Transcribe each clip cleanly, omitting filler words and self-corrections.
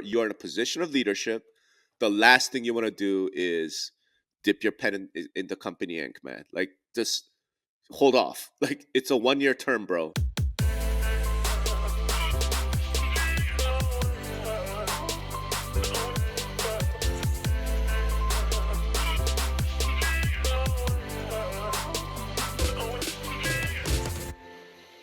you're in a position of leadership. The last thing you want to do is dip your pen in the company ink, man. Like, just hold off. Like, it's a 1-year term, bro.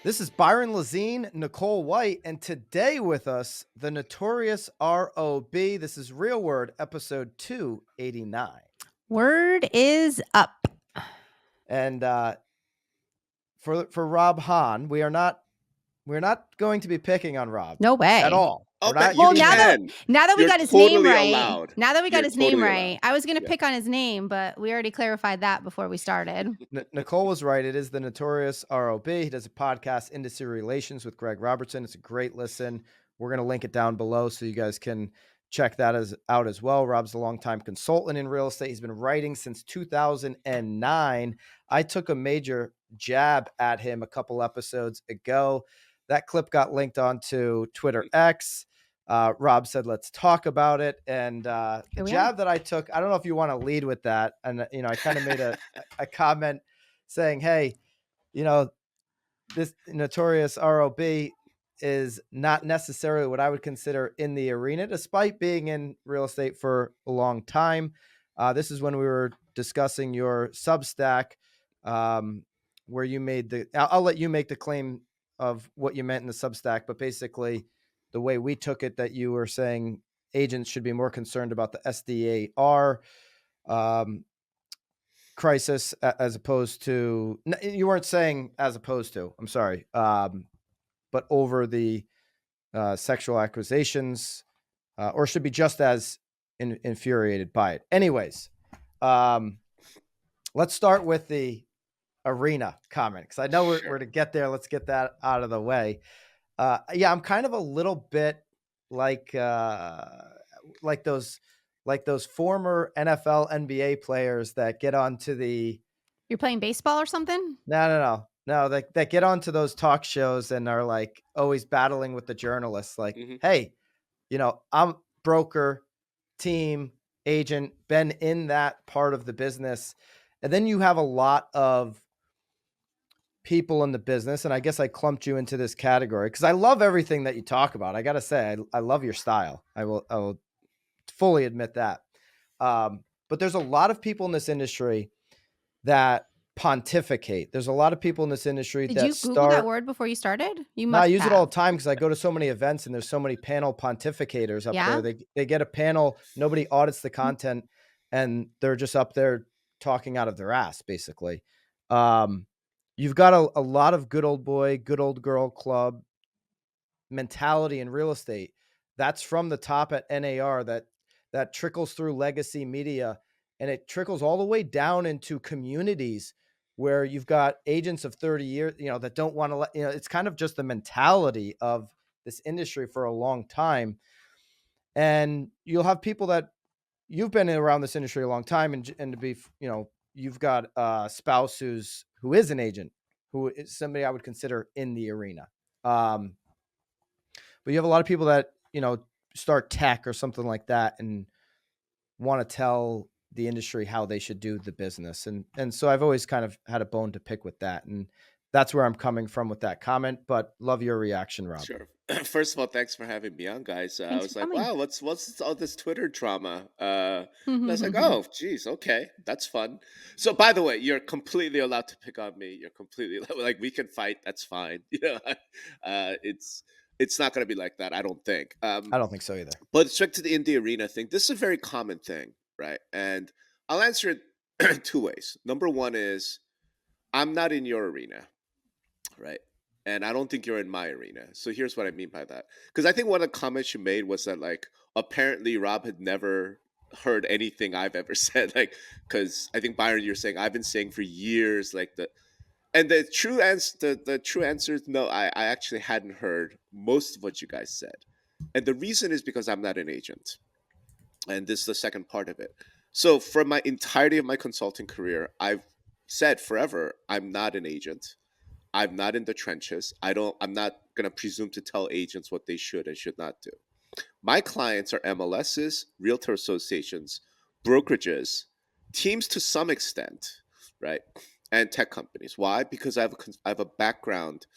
This is Byron Lazine, Nicole White, and today with us, the Notorious R.O.B. This is Real Word, episode 289. Word is up. And for Rob Hahn, we're not going to be picking on Rob. No way. At all. Okay, Well, you now can. that we You're got his totally name right. allowed. Now that we got You're his name totally right. allowed. I was going to Yeah. pick on his name, but we already clarified that before we started. Nicole was right. It is the Notorious R.O.B. He does a podcast, Industry Relations, with Greg Robertson. It's a great listen. We're going to link it down below so you guys can check that out as well. Rob's a longtime consultant in real estate. He's been writing since 2009. I took a major jab at him a couple episodes ago. That clip got linked onto Twitter X. Rob said, let's talk about it. And the jab that I took, I don't know if you want to lead with that. And, I kind of made a comment saying, hey, this Notorious R.O.B. is not necessarily what I would consider in the arena, despite being in real estate for a long time. This is when we were discussing your Substack, where you made I'll let you make the claim of what you meant in the Substack, but basically the way we took it, that you were saying agents should be more concerned about the SDAR crisis as opposed to, you weren't saying as opposed to, I'm sorry, but over the sexual accusations, or should be just as infuriated by it. Anyways, let's start with the arena comment, because I know we're to get there. Let's get that out of the way. I'm kind of a little bit like those former NFL, NBA players that get onto the. You're playing baseball or something? No. That get onto those talk shows and are like always battling with the journalists. Like, hey, I'm broker, team, agent, been in that part of the business. And then you have a lot of people in the business, and I guess I clumped you into this category because I love everything that you talk about. I got to say, I love your style. I will fully admit that. But there's a lot of people in this industry that pontificate. There's a lot of people in this industry Did that you Google that word before you started? I use it all the time because I go to so many events and there's so many panel pontificators up there. They get a panel, nobody audits the content, and they're just up there talking out of their ass, basically. You've got a lot of good old boy, good old girl club mentality in real estate. That's from the top at NAR that trickles through legacy media, and it trickles all the way down into communities where you've got agents of 30 years, that don't want to let, it's kind of just the mentality of this industry for a long time. And you'll have people that you've been around this industry a long time, and to be, you've got a spouse who is an agent, who is somebody I would consider in the arena. But you have a lot of people that, start tech or something like that and want to tell the industry how they should do the business. And so I've always kind of had a bone to pick with that. And that's where I'm coming from with that comment, but love your reaction, Rob. Sure. First of all, thanks for having me on, guys. I was like, wow, what's all this Twitter drama? And I was like, oh, geez, okay, that's fun. So, by the way, you're completely allowed to pick on me. You're completely like, we can fight. That's fine. It's not going to be like that, I don't think. I don't think so either. But straight to the indie arena thing, this is a very common thing, right? And I'll answer it two ways. Number one is, I'm not in your arena, right? And I don't think you're in my arena. So here's what I mean by that. Because I think one of the comments you made was that, like, apparently Rob had never heard anything I've ever said. Like, because I think, Byron, you're saying I've been saying for years, like, the true answer is no, I actually hadn't heard most of what you guys said. And the reason is because I'm not an agent. And this is the second part of it. So for my entirety of my consulting career, I've said forever, I'm not an agent. I'm not in the trenches. I'm not going to presume to tell agents what they should and should not do. My clients are MLSs, realtor associations, brokerages, teams to some extent, right? And tech companies. Why? Because I have a background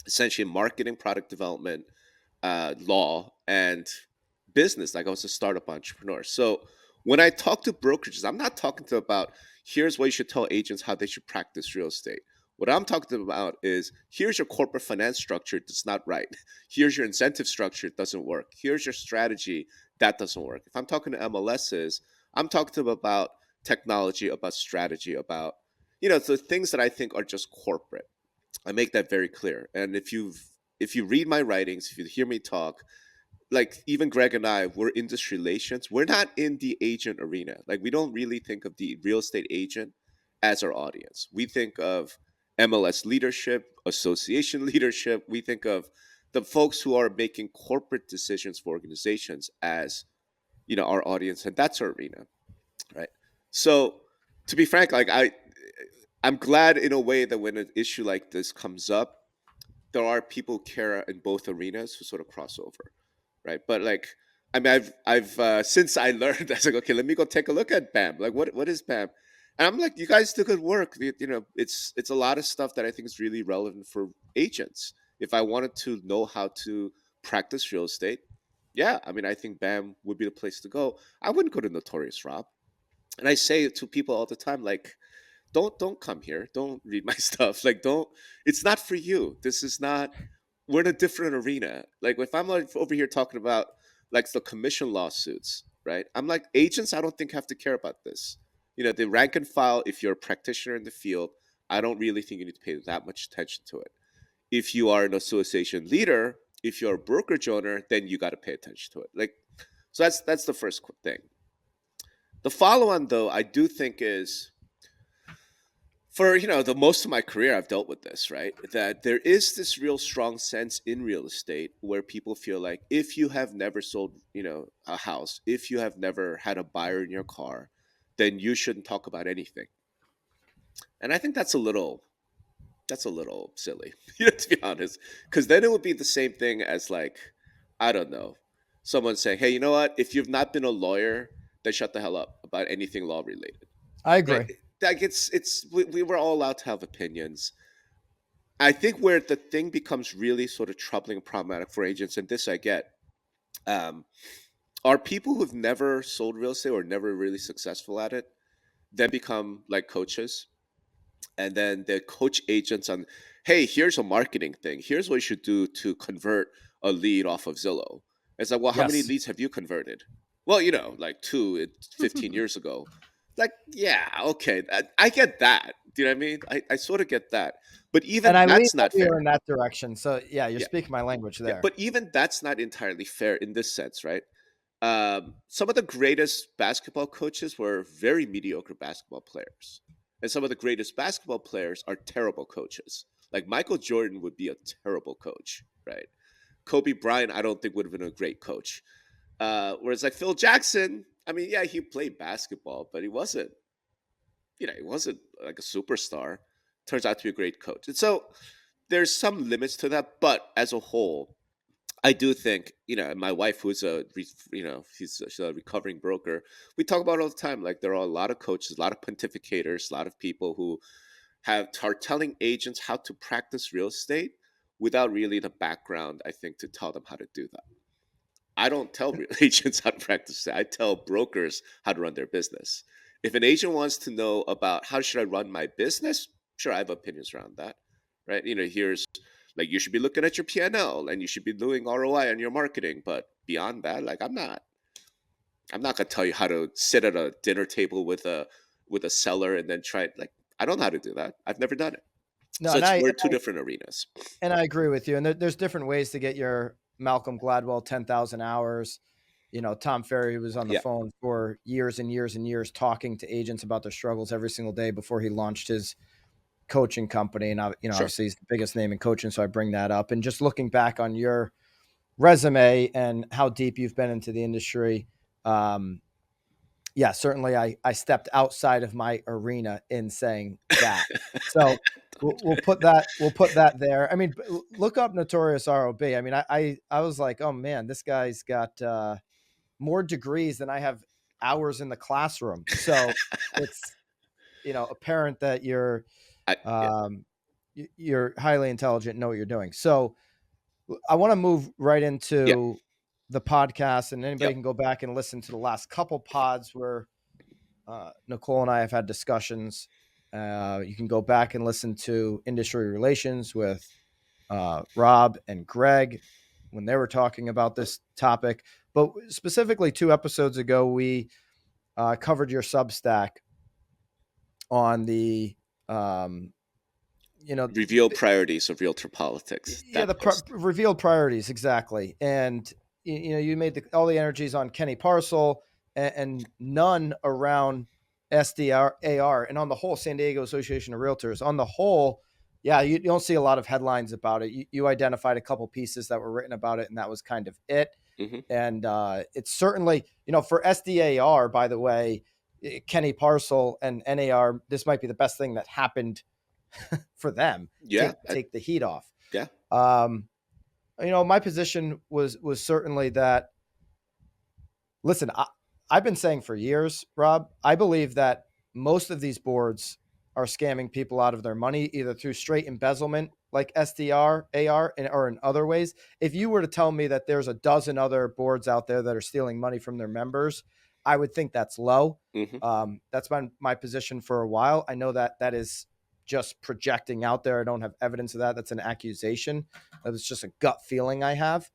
essentially in marketing, product development, law, and business. Like I was a startup entrepreneur. So when I talk to brokerages, I'm not talking to about here's what you should tell agents how they should practice real estate. What I'm talking about is here's your corporate finance structure that's not right. Here's your incentive structure, it doesn't work. Here's your strategy, that doesn't work. If I'm talking to MLSs, I'm talking to them about technology, about strategy, about the things that I think are just corporate. I make that very clear. And if you read my writings, if you hear me talk, like even Greg and I, we're industry relations. We're not in the agent arena. Like we don't really think of the real estate agent as our audience. We think of MLS leadership, association leadership. We think of the folks who are making corporate decisions for organizations as our audience, and that's our arena, right? So to be frank, I'm glad in a way that when an issue like this comes up, there are people who care in both arenas who sort of cross over, right? But like, I mean, I've since I learned, I was like, okay, let me go take a look at BAM. Like, what is BAM? And I'm like, you guys do good work. It's a lot of stuff that I think is really relevant for agents. If I wanted to know how to practice real estate, yeah, I mean, I think BAM would be the place to go. I wouldn't go to Notorious R.O.B. And I say it to people all the time, like, don't come here, don't read my stuff, like don't, it's not for you. This is not, we're in a different arena. Like if I'm like over here talking about like the commission lawsuits, right? I'm like, agents I don't think have to care about this. The rank and file, if you're a practitioner in the field, I don't really think you need to pay that much attention to it. If you are an association leader, if you're a brokerage owner, then you got to pay attention to it. Like, so that's the first thing. The follow on though, I do think is, for the most of my career I've dealt with this, right? That there is this real strong sense in real estate where people feel like if you have never sold a house, if you have never had a buyer in your car, then you shouldn't talk about anything. And I think that's a little silly, to be honest, because then it would be the same thing as like, I don't know, someone saying, hey, you know what, if you've not been a lawyer, then shut the hell up about anything law related. I agree. Like we were all allowed to have opinions. I think where the thing becomes really sort of troubling and problematic for agents, and this I get, are people who've never sold real estate or never really successful at it, then become like coaches, and then they coach agents on, hey, here's a marketing thing. Here's what you should do to convert a lead off of Zillow. It's like, well, how many leads have you converted? Well, like 2 15 years ago. Like, yeah, okay, I get that. Do you know what I mean? I sort of get that, but even that's not fair in that direction. So yeah, you're speaking my language there. Yeah, but even that's not entirely fair in this sense, right? Some of the greatest basketball coaches were very mediocre basketball players, and some of the greatest basketball players are terrible coaches. Like Michael Jordan would be a terrible coach, right? Kobe Bryant, I don't think would have been a great coach. Whereas like Phil Jackson, I mean, yeah, he played basketball, but he wasn't like a superstar. Turns out to be a great coach. And so there's some limits to that, but as a whole, I do think, my wife, who's she's a recovering broker, we talk about it all the time. Like there are a lot of coaches, a lot of pontificators, a lot of people who are telling agents how to practice real estate without really the background, I think, to tell them how to do that. I don't tell agents how to practice it. I tell brokers how to run their business. If an agent wants to know about how should I run my business, sure, I have opinions around that, right? Here's like you should be looking at your P&L and you should be doing ROI on your marketing. But beyond that, like I'm not gonna tell you how to sit at a dinner table with a seller and then try, like, I don't know how to do that. I've never done it. No, so we're two different arenas. And I agree with you. And there's different ways to get your Malcolm Gladwell 10,000 hours. Tom Ferry was on the phone for years and years and years talking to agents about their struggles every single day before he launched his coaching company. And obviously he's the biggest name in coaching, so I bring that up. And just looking back on your resume and how deep you've been into the industry, certainly I stepped outside of my arena in saying that. So we'll put that there. I mean, look up Notorious R.O.B. I mean, I was like, oh man, this guy's got more degrees than I have hours in the classroom. So it's, apparent that you're highly intelligent, know what you're doing. So I want to move right into the podcast, and anybody can go back and listen to the last couple pods where Nicole and I have had discussions. You can go back and listen to industry relations with Rob and Greg when they were talking about this topic. But specifically 2 episodes ago, we covered your Substack on the revealed priorities of realtor politics. Revealed priorities, exactly. And you made all the energies on Kenny Parcell and none around SDAR, and on the whole, San Diego Association of Realtors. On the whole, you don't see a lot of headlines about it. You identified a couple pieces that were written about it, and that was kind of it. Mm-hmm. And it's certainly, for SDAR, by the way, Kenny Parcell and NAR, this might be the best thing that happened for them. Take the heat off. My position was certainly that, listen, I've been saying for years, Rob, I believe that most of these boards are scamming people out of their money, either through straight embezzlement like SDR, AR, or in other ways. If you were to tell me that there's a dozen other boards out there that are stealing money from their members, I would think that's low. Mm-hmm. That's been my position for a while. I know that is just projecting out there. I don't have evidence of that. That's an accusation. That was just a gut feeling I have.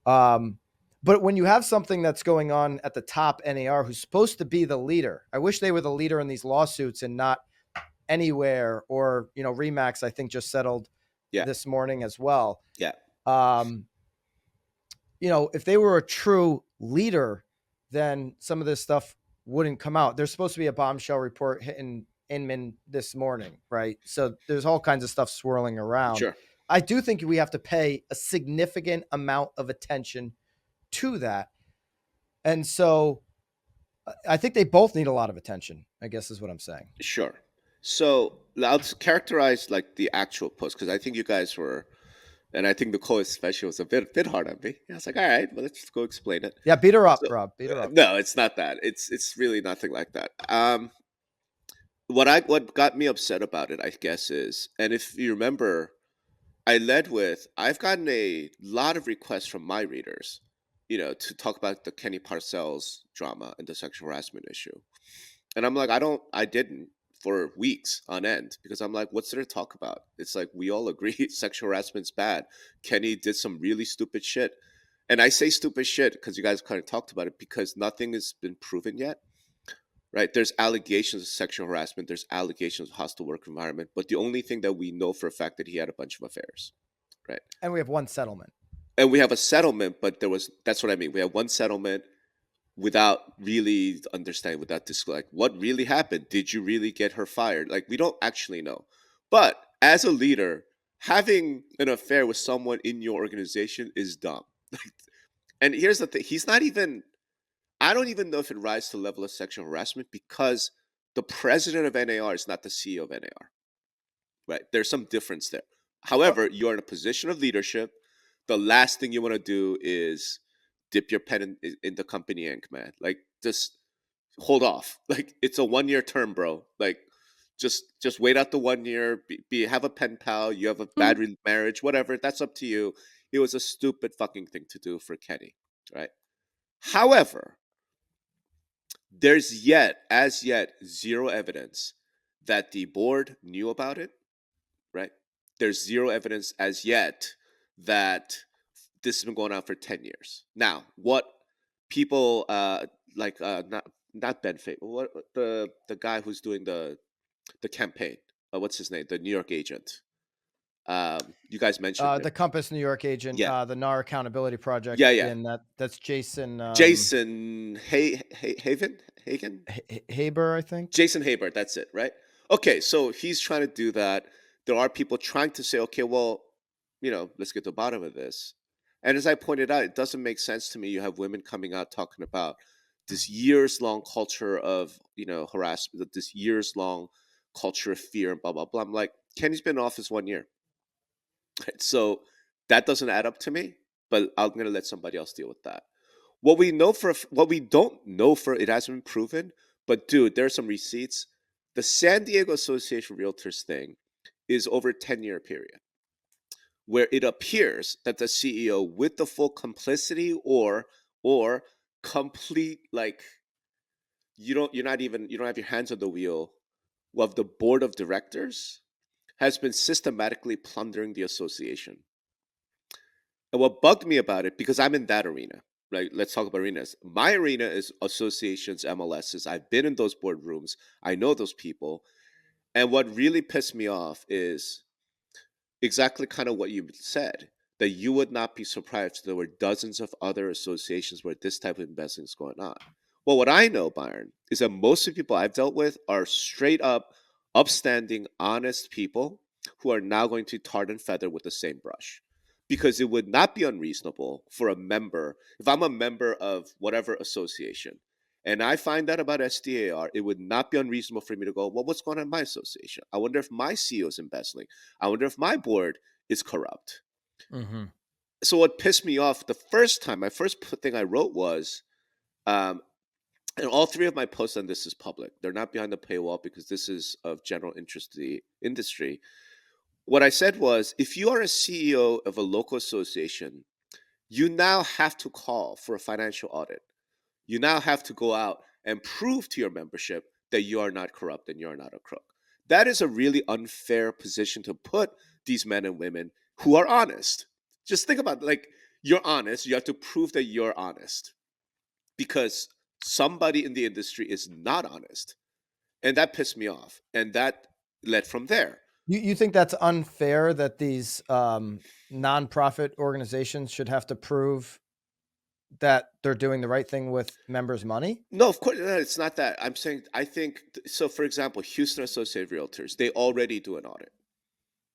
But when you have something that's going on at the top, NAR, who's supposed to be the leader, I wish they were the leader in these lawsuits and not Anywhere or, Remax, I think just settled this morning as well. If they were a true leader, then some of this stuff wouldn't come out. There's supposed to be a bombshell report hitting Inman this morning, right? So there's all kinds of stuff swirling around. Sure. I do think we have to pay a significant amount of attention to that. And so I think they both need a lot of attention, I guess is what I'm saying. Sure. So I'll characterize like the actual post, because I think you guys were, and I think Nicole especially was a bit hard on me. I was like, all right, well, let's go explain it. Yeah, beat her up, Rob. Beat her up. No, it's not that. It's really nothing like that. What got me upset about it, I guess, is, and if you remember, I led with, I've gotten a lot of requests from my readers, to talk about the Kenny Parcell's drama and the sexual harassment issue. And I'm like, I didn't for weeks on end, because I'm like, what's there to talk about? It's like, we all agree sexual harassment's bad. Kenny did some really stupid shit. And I say stupid shit because you guys kind of talked about it, because nothing has been proven yet, right? There's allegations of sexual harassment. There's allegations of hostile work environment. But the only thing that we know for a fact that he had a bunch of affairs, right? And we have one settlement. And we have a settlement, but that's what I mean. We have one settlement without really understanding, without this, like, what really happened? Did you really get her fired? Like, we don't actually know. But as a leader, having an affair with someone in your organization is dumb. And here's the thing. I don't even know if it rises to the level of sexual harassment, because the president of NAR is not the CEO of NAR, right? There's some difference there. However, you're in a position of leadership. The last thing you want to do is dip your pen in the company ink, man. Like, just hold off. Like, it's a 1-year term, bro. Like, just wait out the 1 year. Have a pen pal. You have a bad marriage, whatever. That's up to you. It was a stupid fucking thing to do for Kenny, right? However, there's as yet zero evidence that the board knew about it, right? There's zero evidence as yet that this has been going on for 10 years. Now, what people not Ben Fay, what the guy who's doing the campaign, what's his name? The New York agent. You guys mentioned the Compass New York agent, the NAR Accountability Project. Yeah. And that's Jason. Jason Hagen? Haber, I think. Jason Haber, that's it, right? Okay, so he's trying to do that. There are people trying to say, okay, well, let's get to the bottom of this. And as I pointed out, it doesn't make sense to me. You have women coming out talking about this years-long culture of, harassment, this years-long culture of fear and blah, blah, blah. I'm like, Kenny's been in office 1 year. Right? So that doesn't add up to me, but I'm going to let somebody else deal with that. What we don't know for, it hasn't been proven, but dude, there are some receipts. The San Diego Association of Realtors thing is over a 10-year period where it appears that the CEO, with the full complicity or complete, like, you don't have your hands on the wheel of the board of directors, has been systematically plundering the association. And what bugged me about it, because I'm in that arena, right? Let's talk about arenas. My arena is associations, MLSs. I've been in those boardrooms. I know those people. And what really pissed me off is exactly kind of what you said, that you would not be surprised if there were dozens of other associations where this type of investing is going on. Well, what I know, Byron, is that most of the people I've dealt with are straight up, upstanding, honest people who are now going to tar and feather with the same brush. Because it would not be unreasonable for a member, if I'm a member of whatever association, and I find out about SDAR, it would not be unreasonable for me to go, well, what's going on in my association? I wonder if my CEO is embezzling. I wonder if my board is corrupt. Mm-hmm. So what pissed me off the first time, my first thing I wrote was, and all three of my posts on this is public. They're not behind the paywall because this is of general interest to the industry. What I said was, if you are a CEO of a local association, you now have to call for a financial audit. You now have to go out and prove to your membership that you are not corrupt and you're not a crook. That is a really unfair position to put these men and women who are honest. Just think about it, like, you're honest, you have to prove that you're honest because somebody in the industry is not honest. And that pissed me off. And that led from there. You think that's unfair that these nonprofit organizations should have to prove that they're doing the right thing with members' money? No, of course, it's not that. I'm saying, I think, so for example, Houston Associated Realtors, they already do an audit,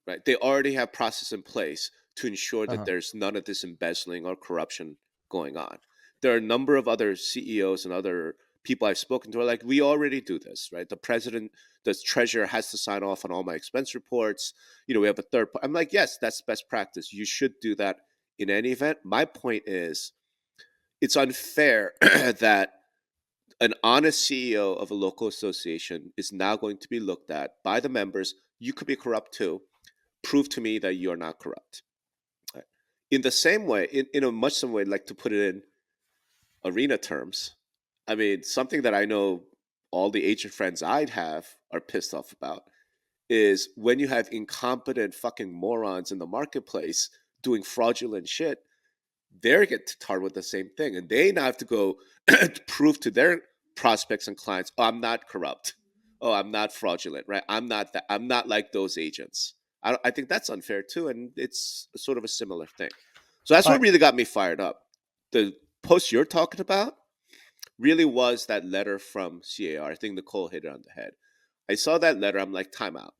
right? They already have process in place to ensure that there's none of this embezzling or corruption going on. There are a number of other CEOs and other people I've spoken to who are like, we already do this, right? The president, the treasurer has to sign off on all my expense reports. We have a third. I'm like, yes, that's best practice. You should do that in any event. My point is, it's unfair that an honest CEO of a local association is now going to be looked at by the members. You could be corrupt too. Prove to me that you are not corrupt. Right? In the same way, in a much same way, like to put it in arena terms, I mean, something that I know all the agent friends I'd have are pissed off about is when you have incompetent fucking morons in the marketplace doing fraudulent shit, they get tarred with the same thing. And they now have to go prove to their prospects and clients, oh, I'm not corrupt. Oh, I'm not fraudulent, right? I'm not that. I'm not like those agents. I think that's unfair too. And it's sort of a similar thing. So that's what really got me fired up. The post you're talking about really was that letter from CAR. I think Nicole hit it on the head. I saw that letter. I'm like, time out.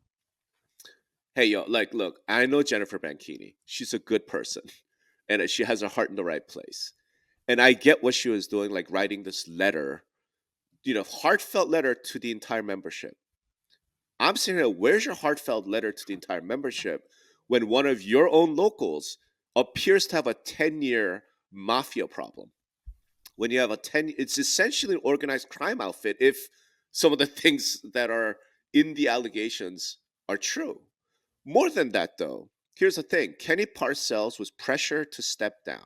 Hey, yo, like, look, I know Jennifer Banchini. She's a good person. And she has her heart in the right place. And I get what she was doing, like writing this letter, heartfelt letter to the entire membership. I'm saying, where's your heartfelt letter to the entire membership when one of your own locals appears to have a 10-year mafia problem? When you have it's essentially an organized crime outfit if some of the things that are in the allegations are true. More than that, though, here's the thing. Kenny Parcell was pressured to step down.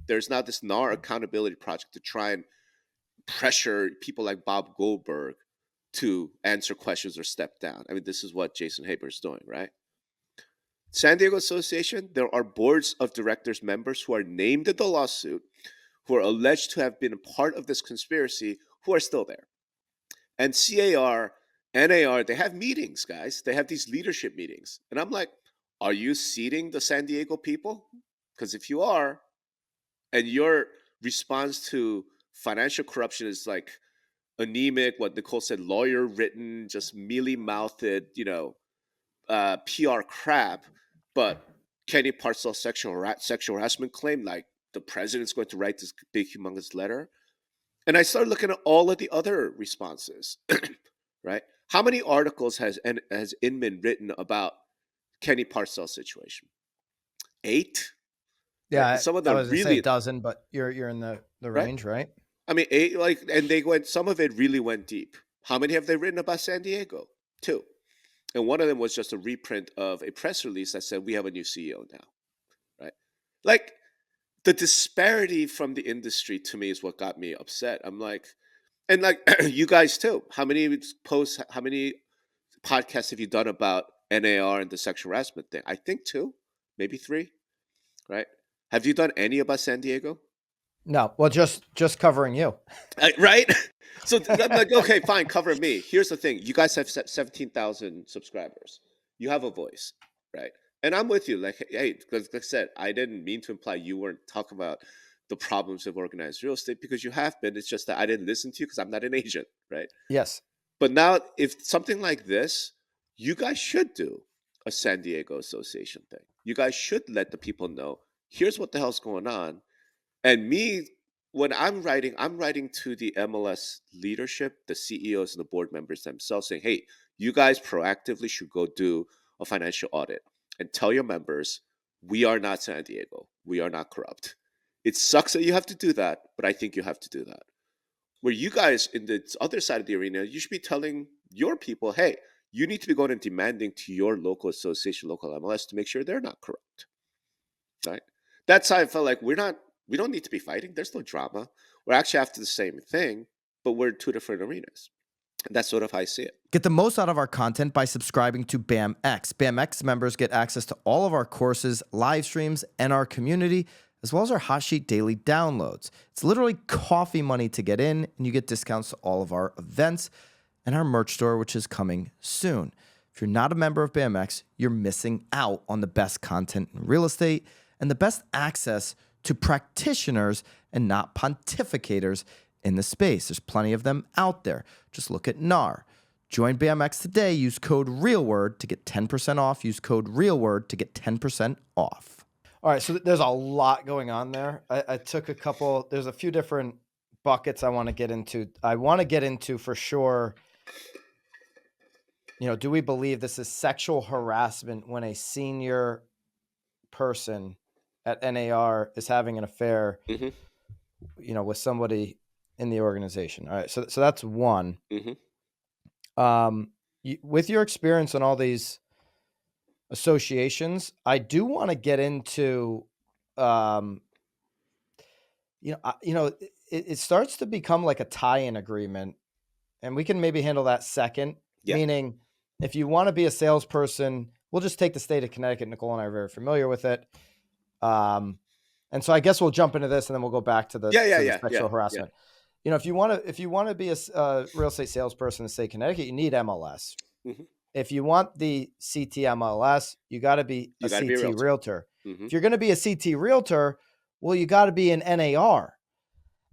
There's now this NAR accountability project to try and pressure people like Bob Goldberg to answer questions or step down. I mean, this is what Jason Haber is doing, right? San Diego Association, there are boards of directors members who are named in the lawsuit, who are alleged to have been a part of this conspiracy, who are still there. And CAR, NAR, they have meetings, guys. They have these leadership meetings. And I'm like, are you seating the San Diego people? Because if you are, and your response to financial corruption is like anemic, what Nicole said, lawyer written, just mealy mouthed, PR crap, but Kenny Parcell sexual harassment claim, like the president's going to write this big, humongous letter. And I started looking at all of the other responses, right? How many articles has Inman written about Kenny Parcell situation? 8. Right? Yeah, And some of I them was gonna say a really, dozen, but you're in the right? range, right? I mean, 8, like, and they went. Some of it really went deep. How many have they written about San Diego? 2, and one of them was just a reprint of a press release that said we have a new CEO now, right? Like, the disparity from the industry to me is what got me upset. I'm like, and like you guys too. How many posts? How many podcasts have you done about NAR and the sexual harassment thing? I think 2, maybe 3. Right? Have you done any about San Diego? No, well, just covering you. Right? So I'm like, okay, fine, cover me. Here's the thing: you guys have 17,000 subscribers. You have a voice, right? And I'm with you. Like, hey, like I said, I didn't mean to imply you weren't talking about the problems of organized real estate, because you have been. It's just that I didn't listen to you because I'm not an agent, right? Yes. But now, if something like this, you guys should do a San Diego Association thing. You guys should let the people know, here's what the hell's going on. And me, when I'm writing to the MLS leadership, the CEOs and the board members themselves, saying, hey, you guys proactively should go do a financial audit and tell your members, we are not San Diego. We are not corrupt. It sucks that you have to do that, but I think you have to do that. Where you guys in the other side of the arena, you should be telling your people, hey, you need to be going and demanding to your local association, local MLS, to make sure they're not corrupt. Right? That's how I felt like we don't need to be fighting. There's no drama. We're actually after the same thing, but we're in 2 different arenas. And that's sort of how I see it. Get the most out of our content by subscribing to BAMX. BAMX members get access to all of our courses, live streams, and our community, as well as our hot sheet daily downloads. It's literally coffee money to get in, and you get discounts to all of our events and our merch store, which is coming soon. If you're not a member of BAMX, you're missing out on the best content in real estate and the best access to practitioners and not pontificators in the space. There's plenty of them out there. Just look at NAR. Join BMX today. Use code REALWORD to get 10% off. Use code REALWORD to get 10% off. All right, so there's a lot going on there. I took a couple. There's a few different buckets I want to get into. I want to get into for sure, do we believe this is sexual harassment when a senior person at NAR is having an affair, with somebody in the organization? All right, so that's one. With your experience on all these associations, I do want to get into, it starts to become like a tie-in agreement, and we can maybe handle that second. Yeah. Meaning, if you want to be a salesperson, we'll just take the state of Connecticut. Nicole and I are very familiar with it. And so I guess we'll jump into this, and then we'll go back to the sexual harassment. Yeah. If you want to be a real estate salesperson in the state of Connecticut, you need MLS. If you want the CT MLS, you got to be a CT Realtor. If you're going to be a CT Realtor, well, you got to be an NAR.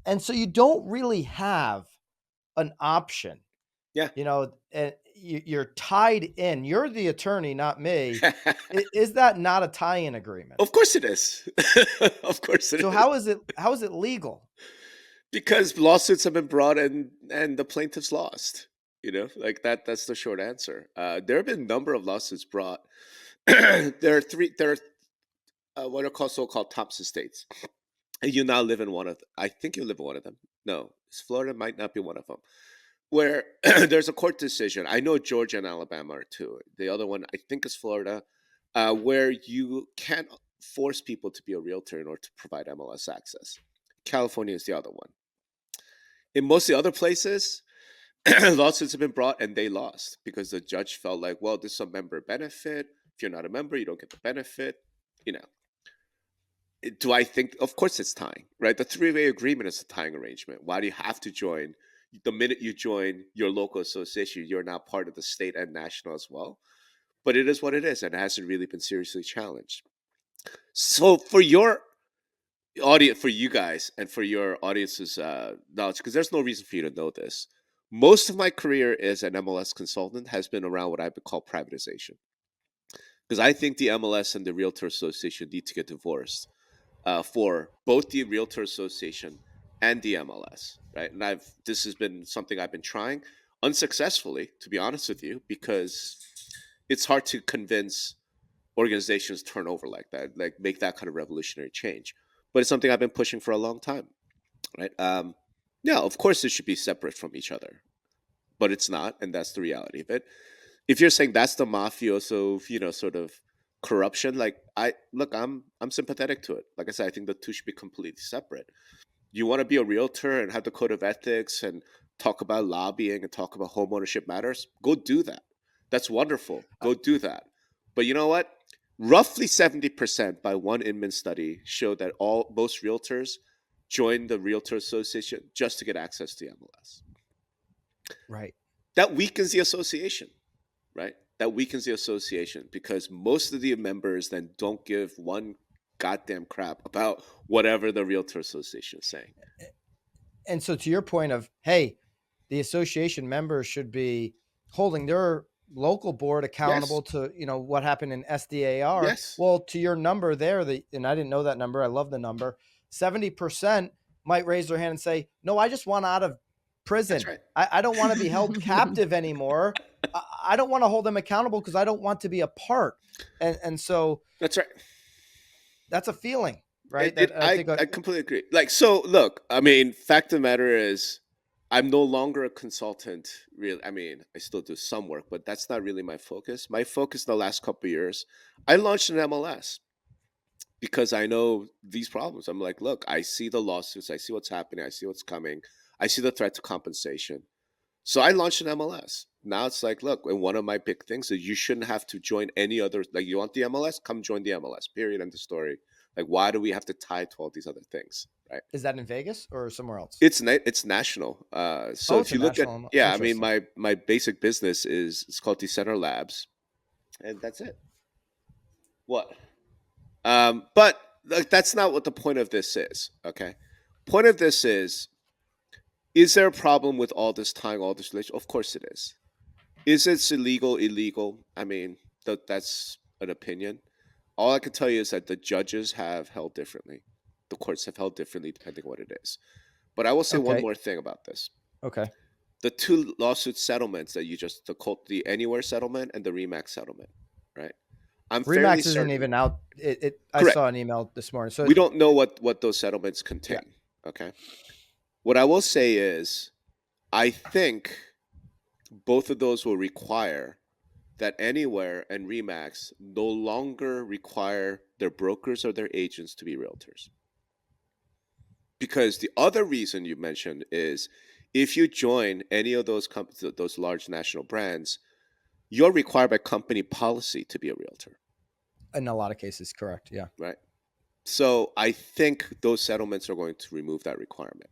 And so you don't really have an option. Yeah. And you're tied in. You're the attorney, not me. Is that not a tie-in agreement? Of course it is. Of course it is. So how is it legal? Because lawsuits have been brought and the plaintiffs lost. Like that's the short answer. There have been a number of lawsuits brought. There are what are called so-called Thompson states. And you now live in one of them. I think you live in one of them. No, Florida might not be one of them. Where there's a court decision. I know Georgia and Alabama are too. The other one, I think, is Florida, where you can't force people to be a realtor in order to provide MLS access. California is the other one. In most of the other places, lawsuits have been brought and they lost because the judge felt like, well, this is a member benefit. If you're not a member, you don't get the benefit. Do I think? Of course it's tying, right? The three-way agreement is a tying arrangement. Why do you have to join? The minute you join your local association, you're now part of the state and national as well. But it is what it is, and it hasn't really been seriously challenged. So for your audience, for you guys, and for your audience's knowledge, because there's no reason for you to know this, most of my career as an MLS consultant has been around what I would call privatization. Because I think the MLS and the Realtor Association need to get divorced for both the Realtor Association and the MLS, right? And this has been something I've been trying. unsuccessfully, to be honest with you, because it's hard to convince organizations turn over like that, like make that kind of revolutionary change. But it's something I've been pushing for a long time, right? Yeah, of course it should be separate from each other, but it's not, and that's the reality of it. If you're saying that's the mafioso, sort of corruption, like I'm sympathetic to it. Like I said, I think the two should be completely separate. You want to be a realtor and have the code of ethics and talk about lobbying and talk about home ownership matters, go do that. That's wonderful. Go do that. But you know what? Roughly 70% by one Inman study showed that most realtors join the Realtor Association just to get access to MLS. Right. That weakens the association, right? That weakens the association because most of the members then don't give one goddamn crap about whatever the Realtor Association is saying. And so to your point of, hey, the association members should be holding their local board accountable to, what happened in SDAR. Yes. Well, to your number there, and I didn't know that number. I love the number. 70% might raise their hand and say, no, I just want out of prison. That's right. I don't want to be held captive anymore. I don't want to hold them accountable because I don't want to be a part. And so that's right. That's a feeling, right? I completely agree. Like, so look, I mean, fact of the matter is, I'm no longer a consultant. Really, I mean, I still do some work, but that's not really my focus. My focus in the last couple of years, I launched an MLS because I know these problems. I'm like, look, I see the lawsuits, I see what's happening, I see what's coming, I see the threat to compensation. So I launched an MLS. Now it's like, look, and one of my big things is you shouldn't have to join any other. Like, you want the MLS? Come join the MLS. Period. End of story. Like, why do we have to tie to all these other things, right? Is that in Vegas or somewhere else? It's national. So if you look at, I mean, my basic business it's called Decenter Labs, and that's it. What? But like, that's not what the point of this is. Okay, point of this is there a problem with all this tying, all this relation? Of course it is. Is it illegal? I mean, that's an opinion. All I can tell you is that the judges have held differently. The courts have held differently depending on what it is. But I will say one more thing about this. Okay. The two lawsuit settlements that the Anywhere settlement and the Remax settlement, right? Remax isn't even out. I saw an email this morning. So we don't know what those settlements contain. Yeah. Okay. What I will say is, I think both of those will require that Anywhere and Remax no longer require their brokers or their agents to be realtors. Because the other reason you mentioned is, if you join any of those companies, those large national brands, you're required by company policy to be a realtor. In a lot of cases, correct. Yeah. Right. So I think those settlements are going to remove that requirement.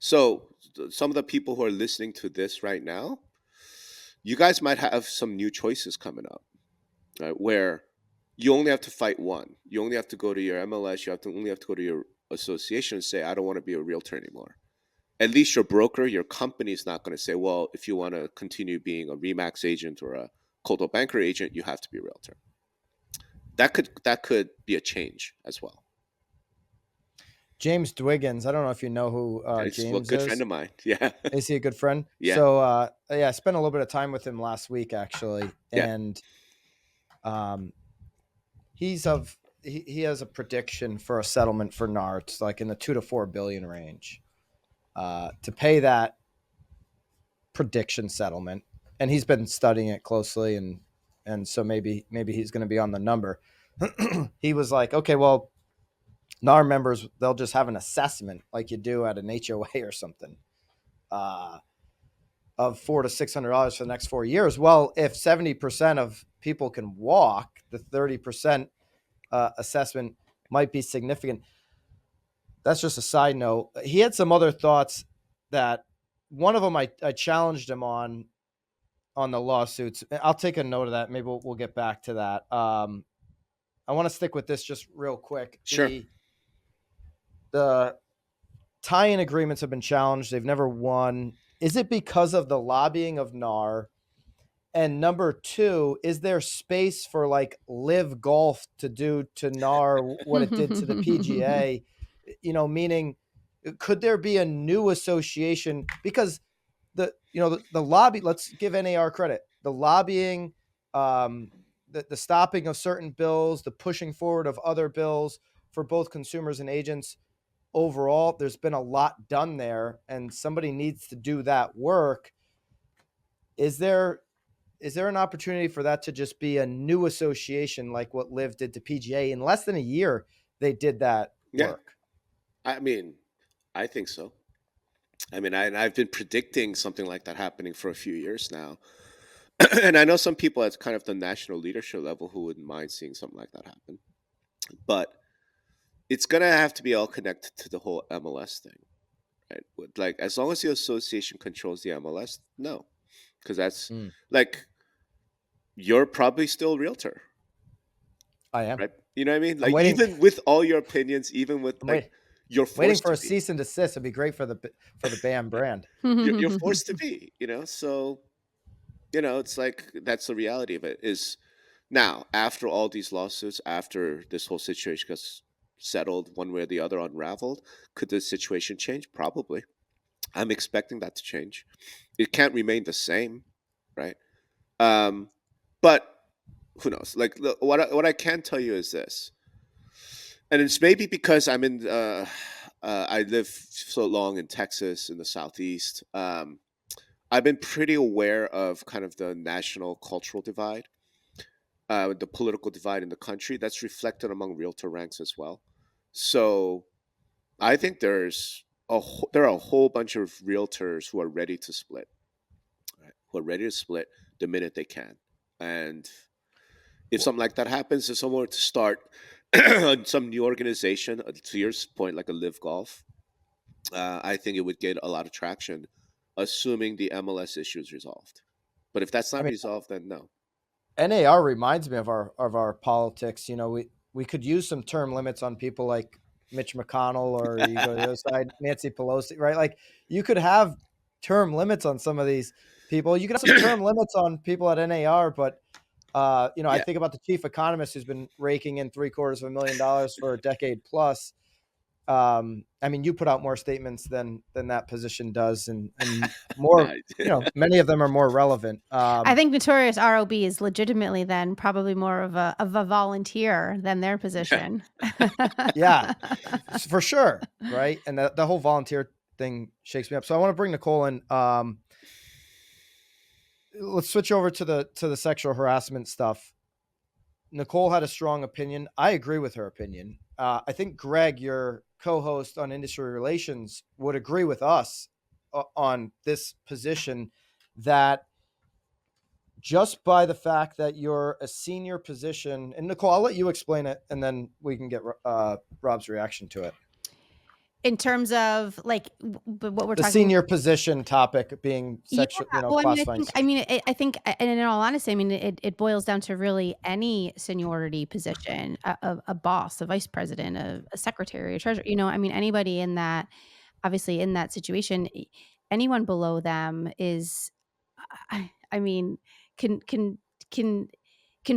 So some of the people who are listening to this right now, you guys might have some new choices coming up, right? Where you only have to fight one. You only have to go to your MLS. You only have to go to your association and say, I don't want to be a realtor anymore. At least your broker, your company is not going to say, well, if you want to continue being a Remax agent or a Coldwell Banker agent, you have to be a realtor. That could be a change as well. James Dwiggins, I don't know if you know who James is. Good friend of mine. Yeah. Is he a good friend? Yeah. So I spent a little bit of time with him last week actually, and he has a prediction for a settlement for NAR. It's like in the $2 to $4 billion range to pay that prediction settlement, and he's been studying it closely, and so maybe he's going to be on the number. He was like, okay, well, NAR members, they'll just have an assessment like you do at an HOA or something of $400 to $600 for the next 4 years. Well, if 70% of people can walk, the 30% assessment might be significant. That's just a side note. He had some other thoughts that one of them I challenged him on the lawsuits. I'll take a note of that. Maybe we'll get back to that. I want to stick with this just real quick. Sure. The tie-in agreements have been challenged. They've never won. Is it because of the lobbying of NAR? And number two, is there space for like Live Golf to do to NAR what it did to the PGA? Meaning, could there be a new association? Because the lobby, let's give NAR credit. The lobbying, the stopping of certain bills, the pushing forward of other bills for both consumers and agents. Overall, there's been a lot done there, and somebody needs to do that work. Is there an opportunity for that to just be a new association like what Liv did to PGA? In less than a year, they did that work. I mean, I think so. I mean, I've been predicting something like that happening for a few years now. And I know some people at kind of the national leadership level who wouldn't mind seeing something like that happen. But it's going to have to be all connected to the whole MLS thing, right? Like, as long as the association controls the MLS, no. Because that's like, you're probably still a realtor. I am. Right? You know what I mean? Like, even with all your opinions, even with like, you're forced waiting for to a cease and desist. It'd be great for the BAM brand. You're forced to be, so, it's like, that's the reality of it. Is now, after all these lawsuits, after this whole situation gets settled one way or the other, unraveled, could the situation change? Probably. I'm expecting that to change. It can't remain the same, right? But who knows? Like, what I can tell you is this, and it's maybe because I'm in. I live so long in Texas in the Southeast. I've been pretty aware of kind of the national cultural divide, the political divide in the country that's reflected among realtor ranks as well. So I think there are a whole bunch of realtors who are ready to split, right? Who are ready to split the minute they can. And if something like that happens, if someone were to start some new organization, to your point, like a Live Golf, I think it would get a lot of traction, assuming the MLS issue is resolved. But if that's not resolved, then no. NAR reminds me of our politics. We could use some term limits on people like Mitch McConnell, or you go to the other side, Nancy Pelosi, right? Like, you could have term limits on some of these people. You could have some term limits on people at NAR, but I think about the chief economist who's been raking in $750,000 for a decade plus. I mean, you put out more statements than that position does, and more, many of them are more relevant. I think Notorious R.O.B is legitimately then probably more of a volunteer than their position. Yeah, for sure. Right. And the whole volunteer thing shakes me up. So I want to bring Nicole in. Let's switch over to the sexual harassment stuff. Nicole had a strong opinion. I agree with her opinion. I think Greg, your co-host on industry relations, would agree with us on this position, that just by the fact that you're a senior position, and Nicole, I'll let you explain it, and then we can get Rob's reaction to it. In terms of like what we're the talking, senior position topic being sexual, well, I think, and in all honesty, I mean, it boils down to really any seniority position, a boss, a vice president, a secretary, a treasurer, I mean, anybody in that, obviously in that situation, anyone below them is, I mean, can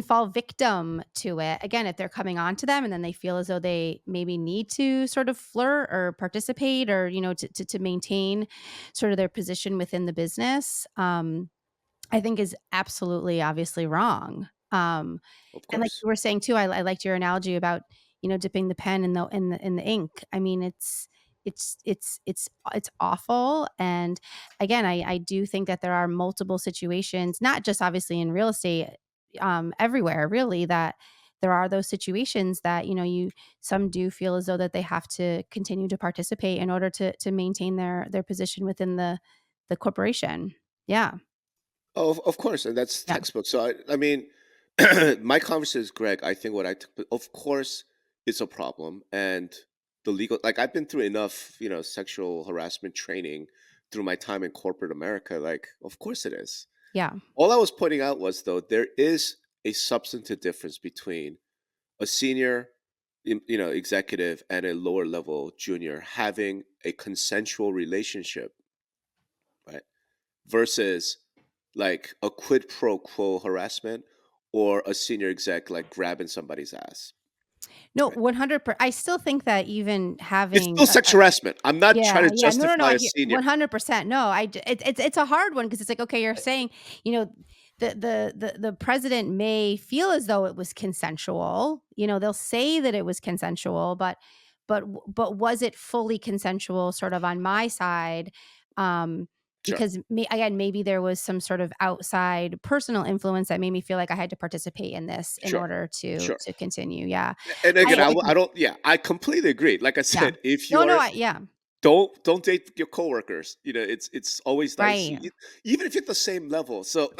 fall victim to it. Again, if they're coming on to them and then they feel as though they maybe need to sort of flirt or participate, or, to maintain sort of their position within the business, I think is absolutely, obviously wrong. And like you were saying too, I liked your analogy about, dipping the pen in the ink. I mean, it's awful. And again, I do think that there are multiple situations, not just obviously in real estate, everywhere really, that there are those situations that, some do feel as though that they have to continue to participate in order to maintain their position within the corporation. Yeah. Oh, of course. And that's textbook. So, I mean, my conversation is Greg. I think of course, it's a problem. And the legal, like, I've been through enough, sexual harassment training through my time in corporate America. Like, of course it is. Yeah. All I was pointing out was, though, there is a substantive difference between a senior, executive and a lower level junior having a consensual relationship, right? Versus like a quid pro quo harassment, or a senior exec like grabbing somebody's ass. No, 100%. I still think that even It's having still sexual harassment. I'm not trying to no, justify a senior. 100%. No, it's a hard one because it's like, okay, you're saying, you know, the president may feel as though it was consensual. You know, they'll say that it was consensual, but was it fully consensual sort of on my side? Sure. Because again, maybe there was some sort of outside personal influence that made me feel like I had to participate in this in Sure. order Sure. to continue. Yeah. And again, I I don't. Yeah, I completely agree. Like I yeah. said, if No, no, you're yeah. don't date your coworkers. You know, it's always nice, Right. even if you're at the same level. So,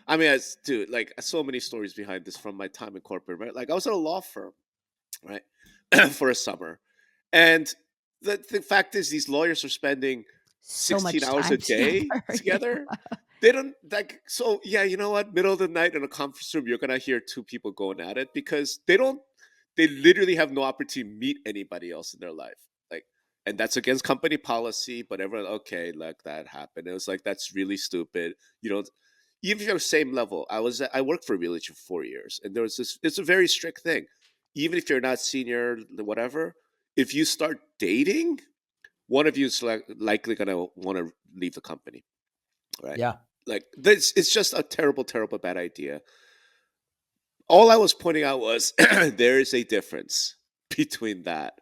I mean, dude, like so many stories behind this from my time in corporate. Right, like I was at a law firm, right, for a summer, and the fact is, these lawyers are spending So 16 much hours a time together. day Yeah. together. They don't like so yeah, you know what? Middle of the night in a conference room, you're gonna hear two people going at it because they literally have no opportunity to meet anybody else in their life. Like, and that's against company policy, but everyone, okay, like that happened. It was like that's really stupid. You know, even if you're the same level, I worked for a realtor for 4 years, and there was this. It's a very strict thing. Even if you're not senior, whatever, if you start dating, one of you is likely gonna want to leave the company, right? Yeah. Like this, it's just a terrible, terrible bad idea. All I was pointing out was there is a difference between that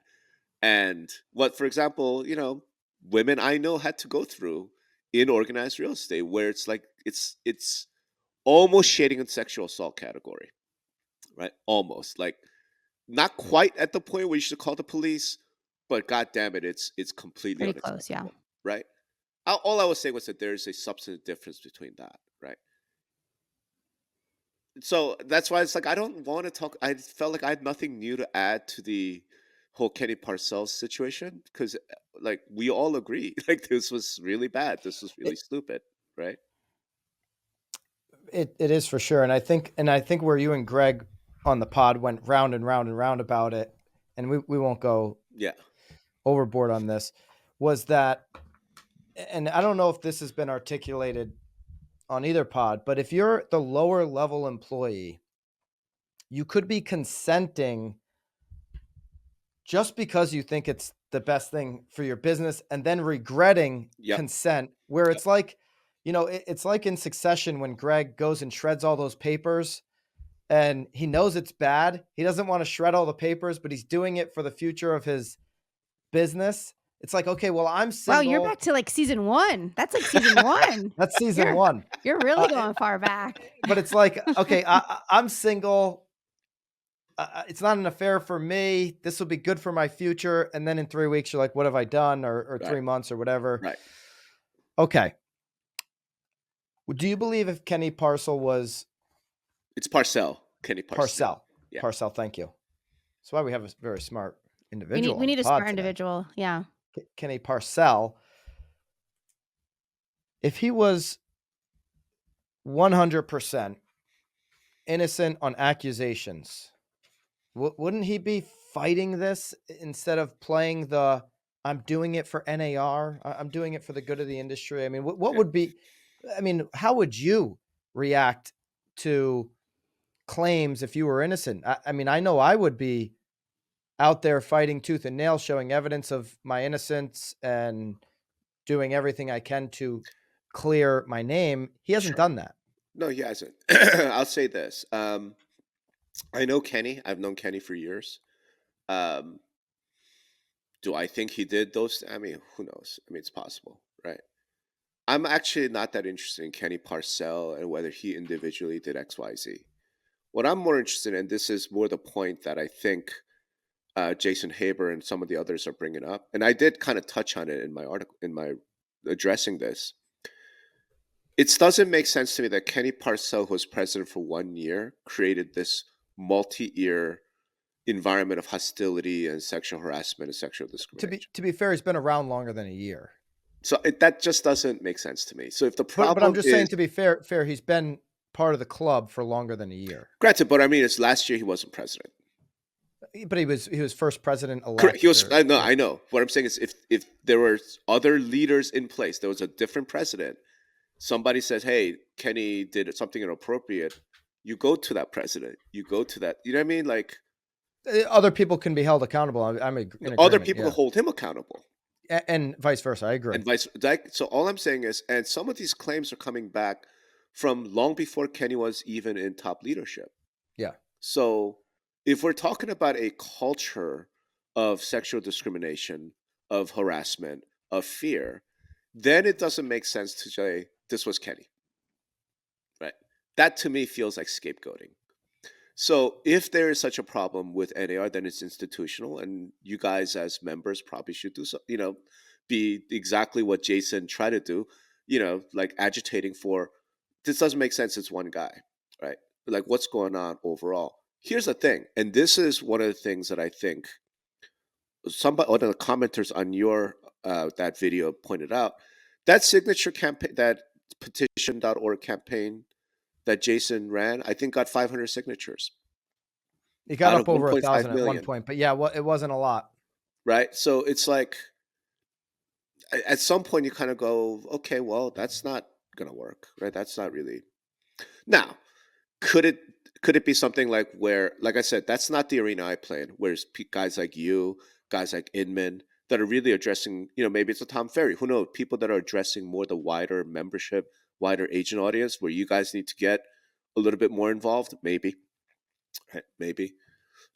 and what, for example, you know, women I know had to go through in organized real estate, where it's like it's almost shading in sexual assault category, right? Almost like not quite at the point where you should call the police, but god damn it, it's completely Pretty close. Yeah. unacceptable, right? All I was saying was that there's a substantive difference between that, right? So that's why it's like I don't want to talk. I felt like I had nothing new to add to the whole Kenny Parcell situation because, like, we all agree, like this was really bad. This was really It, stupid, right? it is for sure. And I think where you and Greg on the pod went round and round and round about it, and we won't go Yeah, overboard on this, was that, and I don't know if this has been articulated on either pod, but if you're the lower level employee, you could be consenting just because you think it's the best thing for your business and then regretting yep, consent, where yep. it's like, you know, it's like in Succession when Greg goes and shreds all those papers and he knows it's bad. He doesn't want to shred all the papers, but he's doing it for the future of his business. It's like, okay, well, I'm Wow, you're single. back to like season 1. That's like season 1. That's season one. You're really going far back. But it's like, okay, I'm single. It's not an affair for me. This will be good for my future. And then in 3 weeks, you're like, what have I done? Or Right, 3 months or whatever. right. Okay. Do you believe if Kenny Parcell was It's Parcell, Kenny Parcell. Yeah, Parcell, thank you. That's why we have a very smart We individual on need the a pod smart today. individual. Yeah. Kenny Parcell, if he was 100% innocent on accusations, wouldn't he be fighting this instead of playing the I'm doing it for NAR? I'm doing it for the good of the industry. I mean, what yeah. would be, I mean, how would you react to claims if you were innocent? I mean, I know I would be out there fighting tooth and nail, showing evidence of my innocence and doing everything I can to clear my name. He hasn't Sure. done that. No, he hasn't. I'll say this. I know Kenny. I've known Kenny for years. Um, do I think he did those? I mean, who knows? I mean, it's possible, right? I'm actually not that interested in Kenny Parcell and whether he individually did X, Y, Z. What I'm more interested in, this is more the point that I think Jason Haber and some of the others are bringing up, and I did kind of touch on it in my article, in my addressing this. It doesn't make sense to me that Kenny Parcell, who was president for 1 year, created this multi-year environment of hostility and sexual harassment and sexual discrimination. To be fair, he's been around longer than a year. So that just doesn't make sense to me. So if the But I'm problem just is, saying, to be fair, he's been part of the club for longer than a year. granted, but I mean, it's last year he wasn't president. But he was first president elect. Correct. He was. I know. What I'm saying is, if there were other leaders in place, there was a different president. Somebody says, "Hey, Kenny did something inappropriate." You go to that president. You go to that. You know what I mean? Like, Other people can be held accountable. I'm in agreement. Other people hold him accountable. And vice versa. I agree. So all I'm saying is, and some of these claims are coming back from long before Kenny was even in top leadership. Yeah. So if we're talking about a culture of sexual discrimination, of harassment, of fear, then it doesn't make sense to say this was Kenny. Right? That to me feels like scapegoating. So if there is such a problem with NAR, then it's institutional, and you guys as members probably should do so. Be exactly what Jason tried to do. Like agitating for this doesn't make sense. It's one guy, right? Like what's going on overall? Here's the thing, and this is one of the things that I think one of the commenters on your that video pointed out. That signature campaign, that petition.org campaign that Jason ran, I think got 500 signatures. It got up over 1,000 at one point, but yeah, well, it wasn't a lot. Right? So it's like, at some point you kind of go, okay, well, that's not going to work, right? That's not really. Now, could it be something like where, like I said, that's not the arena I play in, whereas guys like you, guys like Inman, that are really addressing, maybe it's a Tom Ferry, who knows, people that are addressing more the wider membership, wider agent audience, where you guys need to get a little bit more involved, maybe. Right? Maybe.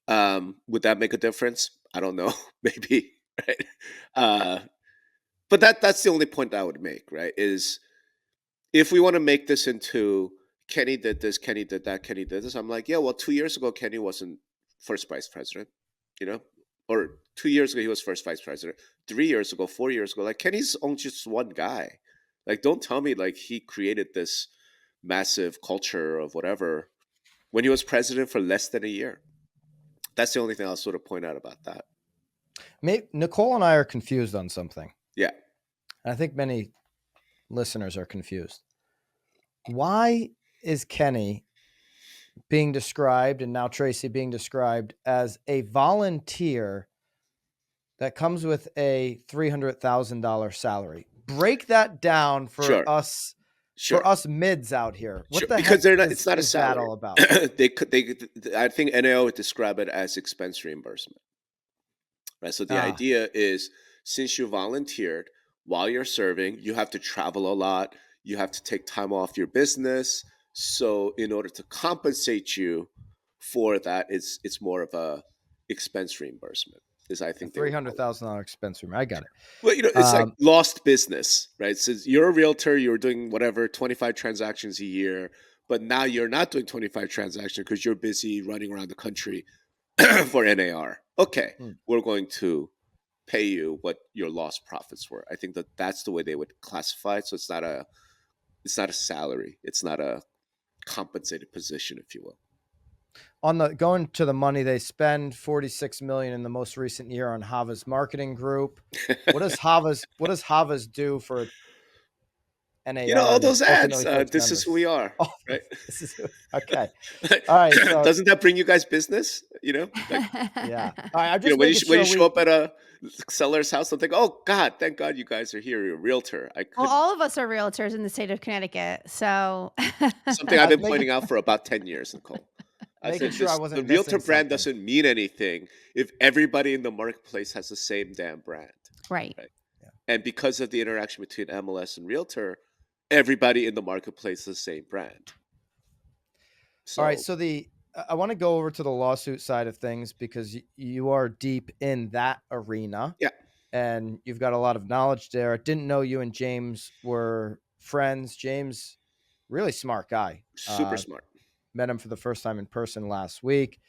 Would that make a difference? I don't know. Maybe. Right? But that's the only point I would make, right? Is if we want to make this into Kenny did this, Kenny did that, Kenny did this, I'm like, yeah, well, 2 years ago, Kenny wasn't first vice president, or 2 years ago, he was first vice president. 3 years ago, 4 years ago, like Kenny's only just one guy. Like, don't tell me like he created this massive culture of whatever when he was president for less than a year. That's the only thing I'll sort of point out about that. Nicole and I are confused on something. Yeah. I think many listeners are confused. Why is Kenny being described, and now Tracy being described, as a volunteer that comes with a $300,000 salary? Break that down for us. Sure. For us mids out here, what the because heck it's not a salary. That all about? I think NAO would describe it as expense reimbursement. Right. So the idea is, since you volunteered while you're serving, you have to travel a lot. You have to take time off your business. So in order to compensate you for that, it's more of a expense reimbursement. Is I think $300,000 expense reimbursement. I got it. Well, it's like lost business, right? So you're a realtor, you're doing whatever 25 transactions a year, but now you're not doing 25 transactions because you're busy running around the country for NAR. Okay, we're going to pay you what your lost profits were. I think that's the way they would classify it. So it's not a salary. It's not a compensated position, if you will. Going to the money they spend, $46 million in the most recent year on Hava's marketing group. What does Hava's do for NAR? All those ads. This is who we are. Oh, right? Okay. All right. So, doesn't that bring you guys business? Yeah. All right. I'm just when you show up at a seller's house, they'll think, "Oh God, thank God you guys are here. You're a realtor." Well, all of us are realtors in the state of Connecticut. So something I've been pointing out for about 10 years, Nicole. The realtor brand doesn't mean anything if everybody in the marketplace has the same damn brand. Right. Yeah. And because of the interaction between MLS and realtor, everybody in the marketplace is the same brand. All right. So I want to go over to the lawsuit side of things because you are deep in that arena. Yeah. And you've got a lot of knowledge there. I didn't know you and James were friends. James, really smart guy. Super smart. Met him for the first time in person last week.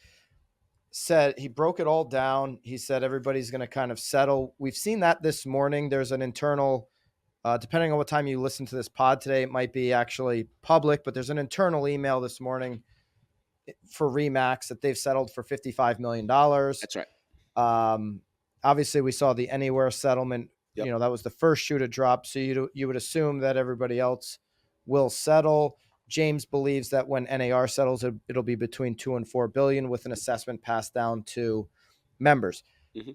Said he broke it all down. He said everybody's going to kind of settle. We've seen that this morning. There's an internal, depending on what time you listen to this pod today, it might be actually public, but there's an internal email this morning for Remax that they've settled for $55 million. That's right. Obviously, we saw the Anywhere settlement. Yep. That was the first shoe to drop. So you would assume that everybody else will settle. James believes that when NAR settles, it'll be between $2 and $4 billion with an assessment passed down to members. Mm-hmm.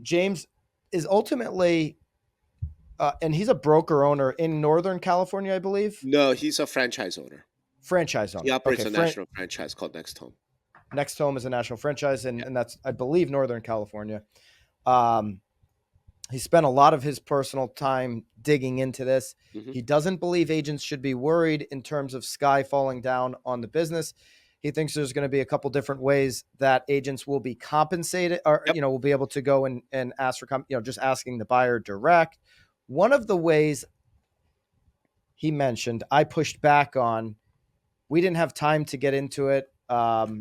James is ultimately, and he's a broker owner in Northern California, I believe. No, he's a franchise owner. Franchise owner. He operates a national franchise called Next Home. Next Home is a national franchise, and that's, I believe, Northern California. He spent a lot of his personal time digging into this. Mm-hmm. He doesn't believe agents should be worried in terms of sky falling down on the business. He thinks there's going to be a couple different ways that agents will be compensated, or will be able to go and ask for just asking the buyer direct. One of the ways he mentioned, I pushed back on. We didn't have time to get into it, but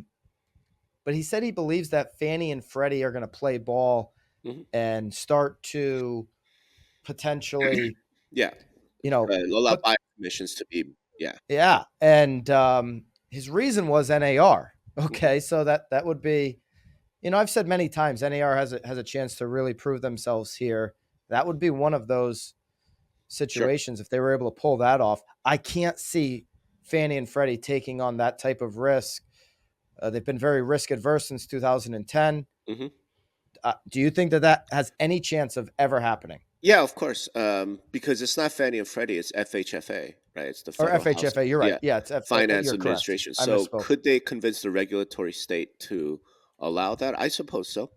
he said he believes that Fannie and Freddie are going to play ball and start to potentially, allow buyer commissions to be, and his reason was NAR. Okay, so that would be, I've said many times, NAR has a chance to really prove themselves here. That would be one of those situations if they were able to pull that off. I can't see Fannie and Freddie taking on that type of risk. They've been very risk adverse since 2010. Do you think that has any chance of ever happening? Yeah, of course. Because it's not Fannie and Freddie, it's FHFA, right? It's the Federal FHFA. You're right. Yeah, it's Finance Administration. So could they convince the regulatory state to allow that? I suppose so.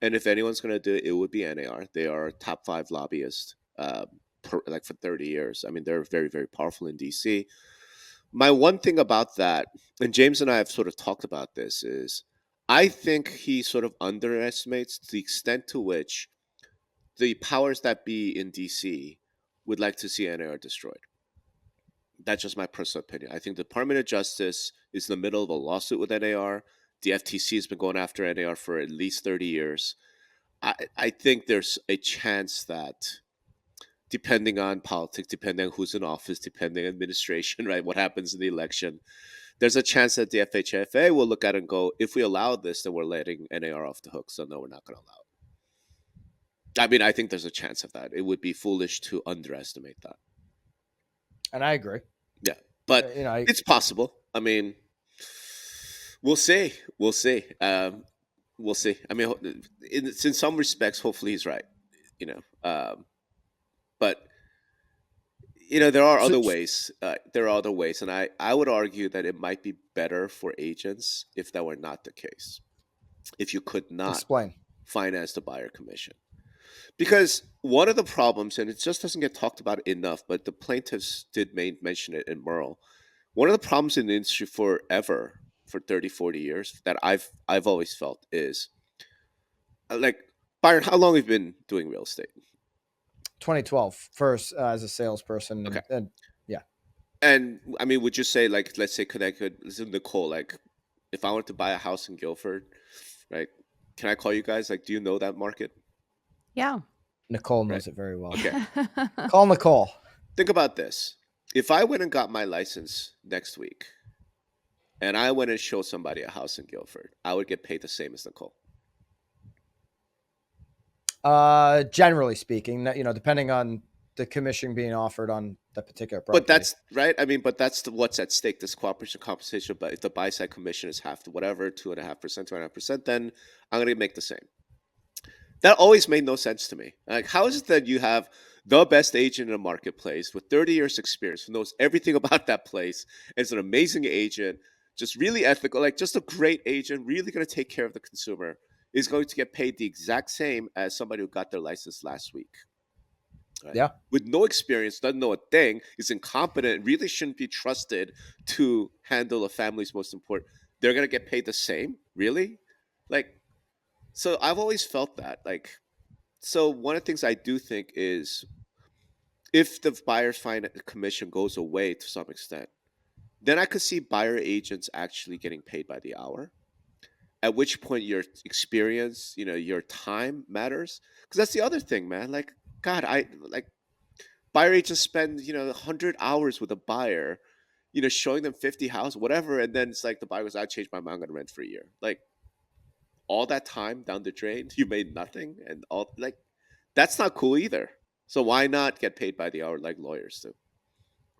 And if anyone's going to do it, it would be NAR. They are top 5 lobbyists, for 30 years. I mean, they're very, very powerful in DC. My one thing about that, and James and I have sort of talked about this, is I think he sort of underestimates the extent to which the powers that be in DC would like to see NAR destroyed. That's just my personal opinion. I think the Department of Justice is in the middle of a lawsuit with NAR. The FTC has been going after NAR for at least 30 years. I think there's a chance that, depending on politics, depending on who's in office, depending on administration, right, what happens in the election, there's a chance that the FHFA will look at it and go, if we allow this, then we're letting NAR off the hook. So no, we're not going to allow it. I mean, I think there's a chance of that. It would be foolish to underestimate that. And I agree. Yeah, but it's possible. I mean, we'll see. We'll see. We'll see. I mean, in some respects, hopefully he's right. But there are other ways. There are other ways, and I would argue that it might be better for agents if that were not the case. If you could not finance the buyer commission. Because one of the problems, and it just doesn't get talked about enough, but the plaintiffs did mention it in Merle. One of the problems in the industry forever, for 30, 40 years, that I've always felt is, Byron, how long have you been doing real estate? 2012, first as a salesperson. Okay. And And I mean, would you say, let's say listen, Nicole, if I wanted to buy a house in Guilford, right? Can I call you guys? Do you know that market? Yeah. Nicole knows it very well. Okay. Call Nicole. Think about this. If I went and got my license next week and I went and showed somebody a house in Guilford, I would get paid the same as Nicole. Generally speaking, depending on the commission being offered on the particular property. But that's right. I mean, but that's what's at stake. This cooperation compensation. But if the buy side commission is half to whatever, 2.5%, 2.5%, then I'm going to make the same. That always made no sense to me. How is it that you have the best agent in the marketplace with 30 years experience, who knows everything about that place, is an amazing agent, just really ethical, just a great agent, really going to take care of the consumer, is going to get paid the exact same as somebody who got their license last week? Right? Yeah. With no experience, doesn't know a thing, is incompetent, really shouldn't be trusted to handle a family's most important. They're going to get paid the same? Really? So I've always felt that. So one of the things I do think is, if the buyer's finance commission goes away to some extent, then I could see buyer agents actually getting paid by the hour. At which point your experience, your time matters. Because that's the other thing, man. God, buyer agents spend, 100 hours with a buyer, showing them 50 houses, whatever. And then it's the buyer goes, I changed my mind, I'm going to rent for a year. All that time down the drain, you made nothing. And that's not cool either. So why not get paid by the hour like lawyers do?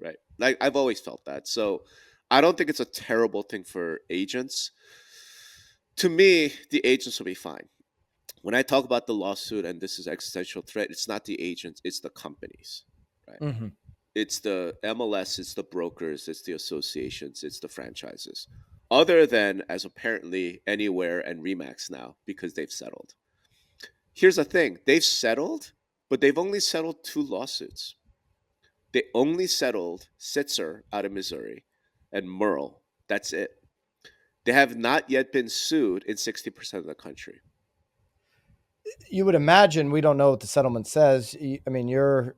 Right. I've always felt that. So I don't think it's a terrible thing for agents. To me, the agents will be fine. When I talk about the lawsuit and this is existential threat, it's not the agents, it's the companies, right? It's the MLS, it's the brokers, it's the associations, it's the franchises. other than as apparently Anywhere and Remax now because they've settled. Here's the thing, they've settled, but they've only settled 2 lawsuits. They only settled Sitzer out of Missouri and Merle. That's it. They have not yet been sued in 60% of the country. You would imagine, we don't know what the settlement says. I mean, you're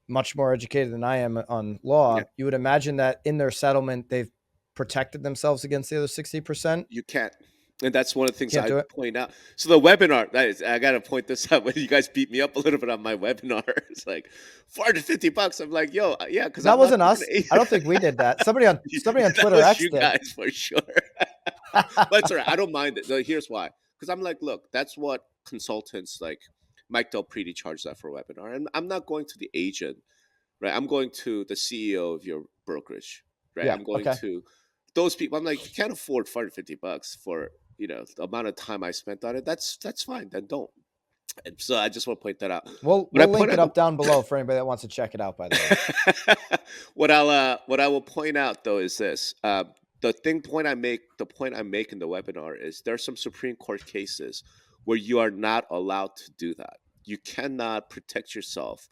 much more educated than I am on law. Yeah. You would imagine that in their settlement, they've protected themselves against the other 60%. You can't. And that's one of the things Can't I do it. point out. So the webinar, I got to point this out when you guys beat me up a little bit on my webinar. It's like $450. I'm like, yo, yeah, because that wasn't us. I don't think we did that. Somebody on Twitter was X you did. guys for sure. But it's all right. I don't mind it. Here's why. Because I'm like, look, that's what consultants like Mike Del Prete charge that for a webinar. And I'm not going to the agent, right? I'm going to the CEO of your brokerage, right? Yeah, I'm going to those people. I'm like, you can't afford $450 for, the amount of time I spent on it. That's fine. Then don't. And so I just want to point that out. We'll link it up down below for anybody that wants to check it out, by the way. What I will point out though is this. The point I make in the webinar is there are some Supreme Court cases where you are not allowed to do that. You cannot protect yourself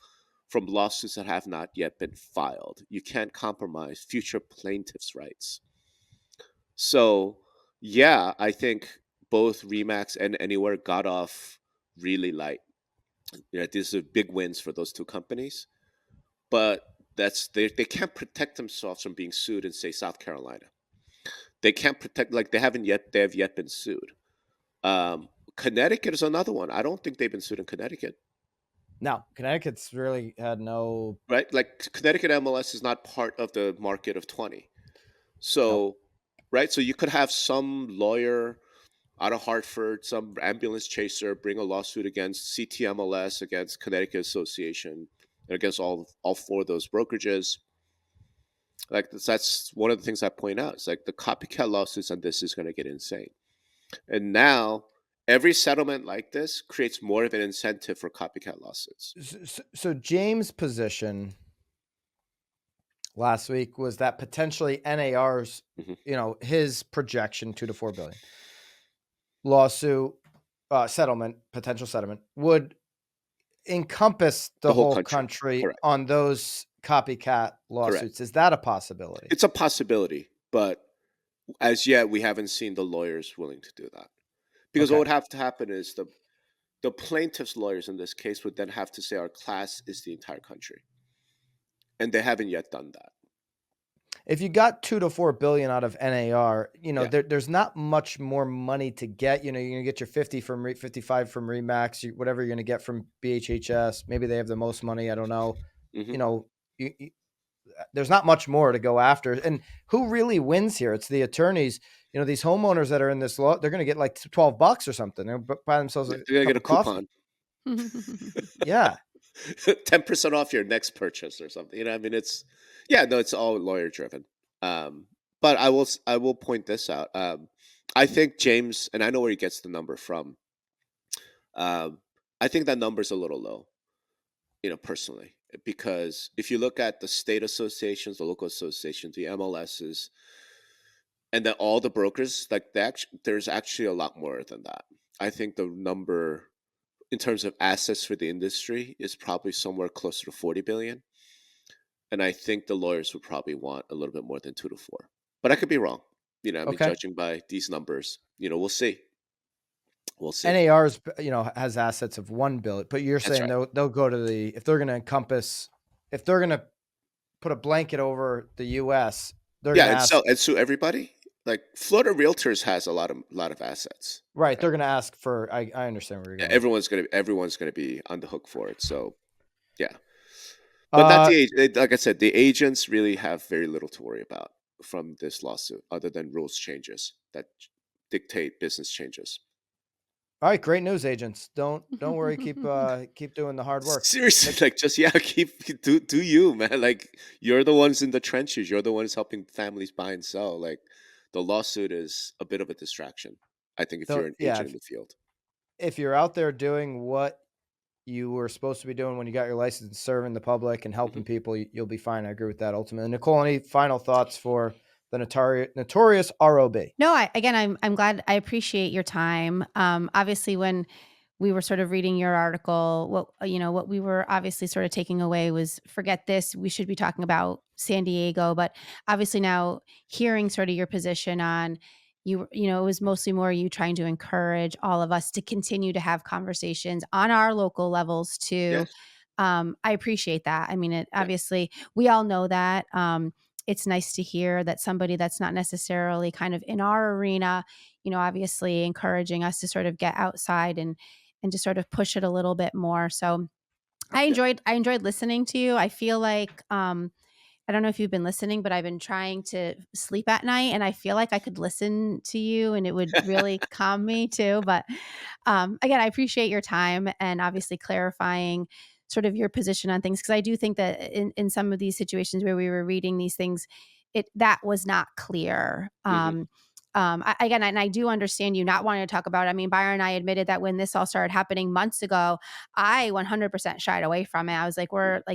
from lawsuits that have not yet been filed. You can't compromise future plaintiffs' rights. So, yeah, I think both Remax and Anywhere got off really light. These are big wins for those two companies, but they can't protect themselves from being sued in, say, South Carolina. They can't protect, like they have yet been sued. Connecticut is another one. I don't think they've been sued in Connecticut. No, Connecticut's really had no... Right? Like Connecticut MLS is not part of the market of 20. So, right? So you could have some lawyer out of Hartford, some ambulance chaser bring a lawsuit against CT MLS, against Connecticut Association, and against all 4 of those brokerages. Like that's one of the things I point out. It's like the copycat lawsuits on this is going to get insane. And now every settlement like this creates more of an incentive for copycat lawsuits. So James' position last week was that potentially NAR's, his projection, $2 to $4 billion lawsuit potential settlement would encompass the whole country on those copycat lawsuits. Correct. Is that a possibility? It's a possibility, but as yet we haven't seen the lawyers willing to do that. Because what would have to happen is the plaintiff's lawyers in this case would then have to say our class is the entire country. And they haven't yet done that. If you got $2 to $4 billion out of NAR, there's not much more money to get. You're going to get your 55 from Remax, whatever you're going to get from BHHS. Maybe they have the most money. I don't know. Mm-hmm. There's not much more to go after. And who really wins here? It's the attorneys. These homeowners that are in this law, they're going to get like $12 or something. They're going to buy themselves they're going to get a coupon. Yeah. 10% off your next purchase or something. It's all lawyer driven. But I will point this out. I think James, and I know where he gets the number from. I think that number's a little low, personally, because if you look at the state associations, the local associations, the MLSs, and then all the brokers, like that, there's actually a lot more than that. I think the number in terms of assets for the industry is probably somewhere closer to 40 billion. And I think the lawyers would probably want a little bit more than 2 to 4. But I could be wrong. Judging by these numbers, we'll see. We'll see. NAR's, has assets of 1 billion, but you're saying they'll go to if they're going to put a blanket over the US, they're going to and sue everybody. Like Florida Realtors has a lot of assets. Right. They're going to ask for, I understand where you're going. Everyone's going to be on the hook for it. So yeah. But not like I said, the agents really have very little to worry about from this lawsuit, other than rules changes that dictate business changes. All right, great news, agents. Don't worry. Keep doing the hard work. Seriously, do you, man? Like you're the ones in the trenches. You're the ones helping families buy and sell. Like the lawsuit is a bit of a distraction, I think, if you're an agent in the field. If you're out there doing what you were supposed to be doing when you got your license, serving the public and helping people, you'll be fine. I agree with that ultimately. Nicole, any final thoughts for the Notorious R.O.B. No, I'm glad. I appreciate your time. Obviously, when we were sort of reading your article, what we were obviously sort of taking away was, forget this. We should be talking about San Diego. But obviously now hearing sort of your position on it was mostly more you trying to encourage all of us to continue to have conversations on our local levels too. Yes. I appreciate that. I mean, Yeah. obviously we all know that. It's nice to hear that somebody that's not necessarily kind of in our arena, obviously encouraging us to sort of get outside and to sort of push it a little bit more. So I enjoyed listening to you. I feel like I don't know if you've been listening, but I've been trying to sleep at night, and I feel like I could listen to you and it would really calm me too. But again, I appreciate your time and obviously clarifying sort of your position on things, because I do think that in some of these situations where we were reading these things, that was not clear. Again, and I do understand you not wanting to talk about it. I mean, Byron and I admitted that when this all started happening months ago, I 100% shied away from it. I was like,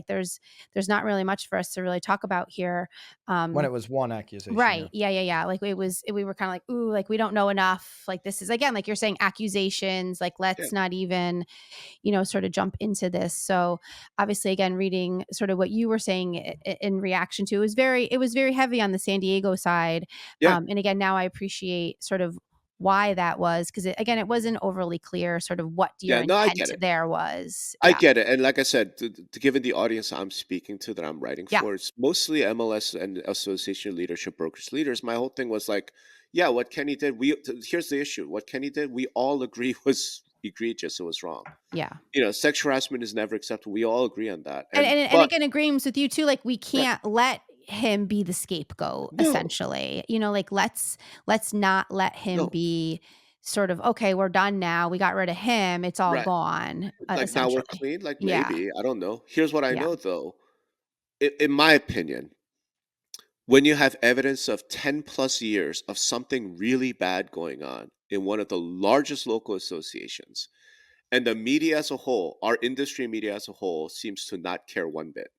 there's not really much for us to really talk about here. When it was one accusation. Right. Yeah. Like we were kind of like, ooh, like we don't know enough. Like this is, again, like you're saying, accusations, like let's not even, sort of jump into this. So obviously, again, reading sort of what you were saying in reaction to, it was very heavy on the San Diego side. Yeah. And again, now I appreciate sort of why that was, because again, it wasn't overly clear sort of what your Yeah. No, I get intent it. there was. I Yeah. get it. And like I said, to given the audience I'm speaking to, that I'm writing Yeah. for, it's mostly MLS and association leadership, brokers, leaders. My whole thing was like, yeah, what Kenny did, here's the issue. What Kenny did, we all agree was egregious. It was wrong. Yeah. Sexual harassment is never acceptable. We all agree on that. And again, agreeing with you too, like we Right. can't let him be the scapegoat, No. essentially. Like let's not let him No. be sort of, okay, we're done now. We got rid of him. It's all Right. gone, Like now we're essentially. clean? Like Yeah. maybe. I don't know. Here's what I Yeah. know though. In my opinion, when you have evidence of 10 plus years of something really bad going on in one of the largest local associations, and the media as a whole, our industry media as a whole, seems to not care one bit.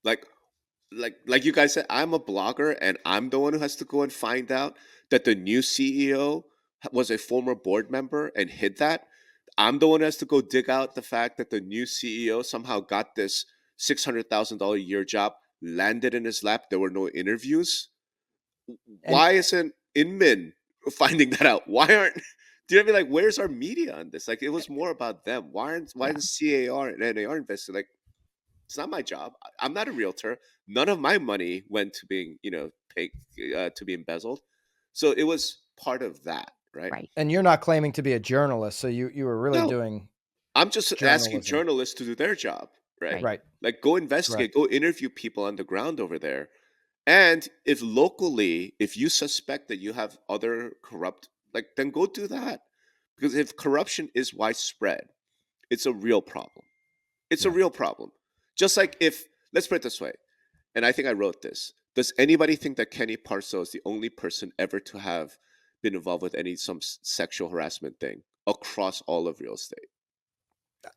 Like you guys said, I'm a blogger and I'm the one who has to go and find out that the new CEO was a former board member and hid that. I'm the one who has to go dig out the fact that the new CEO somehow got this $600,000 a year job, landed in his lap. There were no interviews. Why isn't Inman finding that out? Why aren't do you know what I mean? Like, where's our media on this? Like, it was more about them. Why isn't CAR and NAR invested? Like, it's not my job. I'm not a realtor. None of my money went to being, paid to be embezzled. So it was part of that, right? Right. And you're not claiming to be a journalist, so you were really No, doing. I'm just asking journalism. journalists to do their job, right? Right. Like, go investigate, go interview people on the ground over there. And if locally, if you suspect that you have other corrupt, like, then go do that. Because if corruption is widespread, it's a real problem. It's a real problem. Just like let's put it this way, and I think I wrote this. Does anybody think that Kenny Parcell is the only person ever to have been involved with some sexual harassment thing across all of real estate?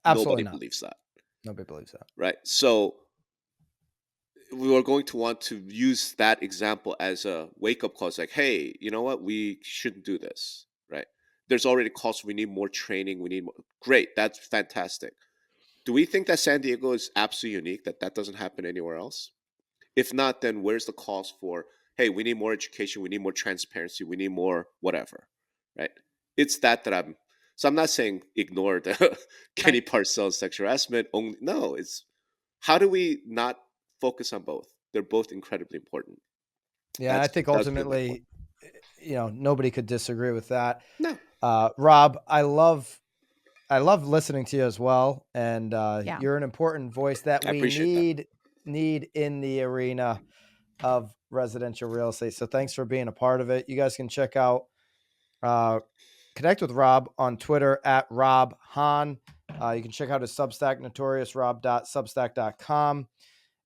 Absolutely Nobody not. believes that. Nobody believes that. Right. So we are going to want to use that example as a wake-up call. It's like, hey, you know what? We shouldn't do this. Right. There's already calls. We need more training. We need more. Great. That's fantastic. Do we think that San Diego is absolutely unique, that doesn't happen anywhere else? If not, then where's the calls for, hey, we need more education, we need more transparency, we need more whatever, right? It's that I'm not saying ignore the Kenny Parcell sexual harassment only. No, it's how do we not focus on both? They're both incredibly important. Yeah, I think ultimately, nobody could disagree with that. No. Rob, I love listening to you as well, and you're an important voice that we need in the arena of residential real estate. So thanks for being a part of it. You guys can connect with Rob on Twitter at Rob Hahn. You can check out his Substack, notoriousrob.substack.com,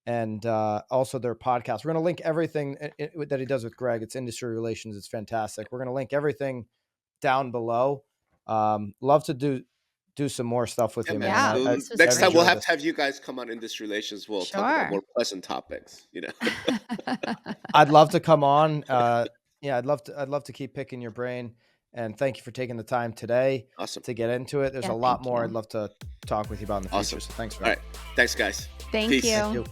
and also their podcast. We're going to link everything that he does with Greg. It's industry relations. It's fantastic. We're going to link everything down below. Love to do do some more stuff with Yeah, you, man. Yeah, man. this was Next time we'll great. have to have you guys come on Industry Relations. We'll talk about Sure. more pleasant topics, you know. I'd love to come on. Yeah, I'd love to keep picking your brain. And thank you for taking the time today Awesome. to get into it. There's Yeah, a lot thank more you. I'd love to talk with you about in the future. Awesome. So thanks for All right. Thanks, guys. Thank Peace. you. Thank you.